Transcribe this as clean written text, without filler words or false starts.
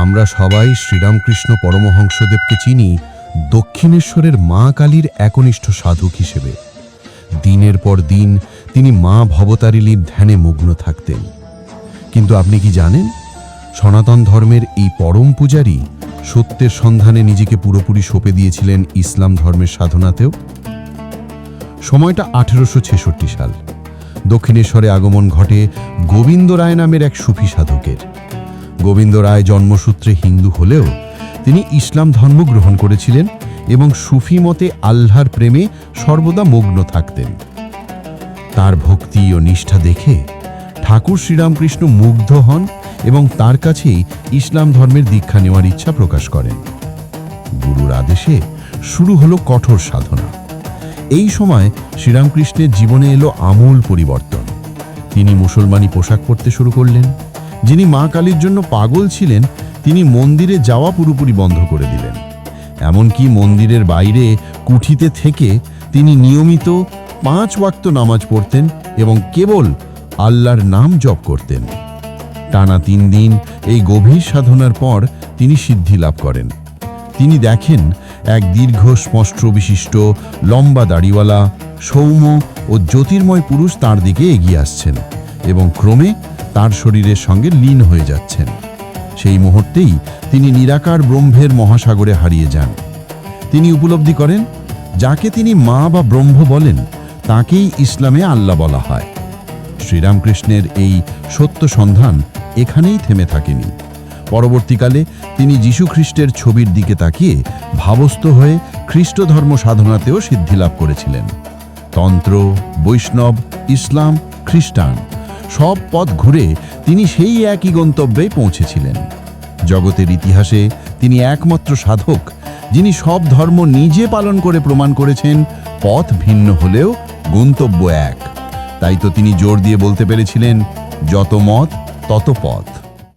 আমরা সবাই শ্রীরামকৃষ্ণ পরমহংসদেবকে চিনি দক্ষিণেশ্বরের মা কালীর একনিষ্ঠ সাধক হিসেবে। দিনের পর দিন তিনি মা ভবতারিণীর ধ্যানে মগ্ন থাকতেন। কিন্তু আপনি কি জানেন, সনাতন ধর্মের এই পরম পূজারী সত্যের সন্ধানে নিজেকে পুরোপুরি সঁপে দিয়েছিলেন ইসলাম ধর্মের সাধনাতেও। সময়টা 1866 সাল। দক্ষিণেশ্বরে আগমন ঘটে গোবিন্দ রায় নামের এক সুফি সাধকের। গোবিন্দ রায় জন্মসূত্রে হিন্দু হলেও তিনি ইসলাম ধর্ম গ্রহণ করেছিলেন এবং সুফি মতে আল্লাহর প্রেমে সর্বদা মগ্ন থাকতেন। তার ভক্তি ও নিষ্ঠা দেখে ঠাকুর শ্রীরামকৃষ্ণ মুগ্ধ হন এবং তার কাছেই ইসলাম ধর্মের দীক্ষা নেওয়ার ইচ্ছা প্রকাশ করেন। গুরুর আদেশে শুরু হলো কঠোর সাধনা। এই সময় শ্রীরামকৃষ্ণের জীবনে এলো আমূল পরিবর্তন। তিনি মুসলমানি পোশাক পরতে শুরু করলেন। যিনি মা কালীর জন্য পাগল ছিলেন, তিনি মন্দিরে যাওয়া পুরোপুরি বন্ধ করে দিলেন। এমনকি মন্দিরের বাইরে কুঠিতে থেকে তিনি নিয়মিত 5 ওয়াক্ত নামাজ পড়তেন এবং কেবল আল্লাহর নাম জপ করতেন। টানা 3 দিন এই গভীর সাধনার পর তিনি সিদ্ধি লাভ করেন। তিনি দেখেন এক দীর্ঘ স্পষ্ট বিশিষ্ট লম্বা দাড়িওয়ালা সৌম্য ও জ্যোতির্ময় পুরুষ তাঁর দিকে এগিয়ে আসছেন এবং ক্রমে তার শরীরের সঙ্গে লীন হয়ে যাচ্ছেন। সেই মুহূর্তেই তিনি নিরাকার ব্রহ্মের মহাসাগরে হারিয়ে যান। তিনি উপলব্ধি করেন, যাকে তিনি মা বা ব্রহ্ম বলেন তাকেই ইসলামে আল্লাহ বলা হয়। শ্রীরামকৃষ্ণের এই সত্য সন্ধান এখানেই থেমে থাকেনি। পরবর্তীকালে তিনি যীশু খ্রিস্টের ছবির দিকে তাকিয়ে ভাবস্থ হয়ে খ্রিস্ট ধর্ম সাধনাতেও সিদ্ধি লাভ করেছিলেন। তন্ত্র, বৈষ্ণব, ইসলাম, খ্রিস্টান সব পথ ঘুরে তিনি সেই একই গন্তব্যে পৌঁছেছিলেন। জগতের ইতিহাসে তিনি একমাত্র সাধক যিনি সব ধর্ম নিজে পালন করে প্রমাণ করেছেন পথ ভিন্ন হলেও গন্তব্য এক। তাই তো তিনি জোর দিয়ে বলতে পেরেছিলেন, যত মত তত পথ।